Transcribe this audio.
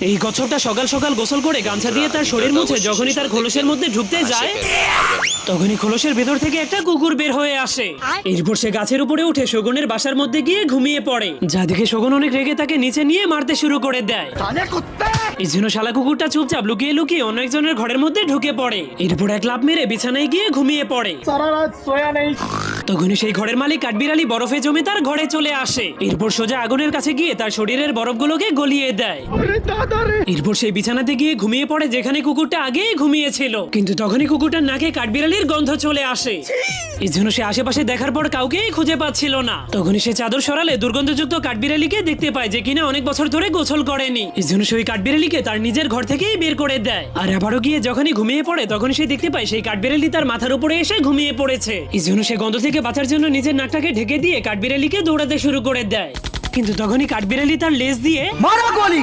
এই কচ্ছপটা সকাল সকাল গোসল করে গামছা দিয়ে তার শরীর মুছে যখনই তার খোলসের মধ্যে ঢুকতে যায় তখনই খোলসের ভেতর থেকে একটা কুকুর বের হয়ে আসে। এরপর সে গাছের উপরে উঠে শগুনের বাসার মধ্যে গিয়ে ঘুমিয়ে পড়ে, যা দেখে শগুন অনেক রেগে তাকে নিচে নিয়ে মারতে শুরু করে দেয়। এই জন্য শালা কুকুরটা চুপচাপ লুকিয়ে লুকিয়ে অন্য একজনের ঘরের মধ্যে ঢুকে পড়ে। এরপর এক লাফ মেরে বিছানায় গিয়ে ঘুমিয়ে পড়ে। তখনই সেই ঘরের মালিক কাঠবিড়ালি বরফে জমে তার ঘরে চলে আসে। এরপর সোজা আগুনের কাছে গিয়ে তার শরীরের বরফগুলোকে গলিয়ে দেয়। এরপর সেই বিছানাতে গিয়ে ঘুমিয়ে পড়ে যেখানে কুকুরটা আগেই ঘুমিয়েছিল। কিন্তু তখনই কুকুরটার নাকে কাঠবিড়ালির গন্ধ চলে আসে। এই জন্য সে আশেপাশে দেখার পর কাউকেই খুঁজে পাচ্ছিল না। তখনই সে চাদর সরালে দুর্গন্ধযুক্ত কাঠবিড়ালিকে দেখতে পায়, যে কিনা অনেক বছর ধরে গোসল করেনি। এই জন্য সেই কাঠবিড়ালিকে তার নিজের ঘর থেকেই বের করে দেয়। আর আবারও গিয়ে যখনই ঘুমিয়ে পড়ে তখনই সে দেখতে পায় সেই কাঠবিড়ালি তার মাথার উপরে এসে ঘুমিয়ে পড়েছে। এই জন্য সে গন্ধ থেকে বাঁচার জন্য নিজের নাকটাকে ঢেকে দিয়ে কাঠবিড়ালিকে দৌড়াতে শুরু করে দেয়। কিন্তু তখনই কাঠবিড়ালি তার লেজ দিয়ে মারা গলি।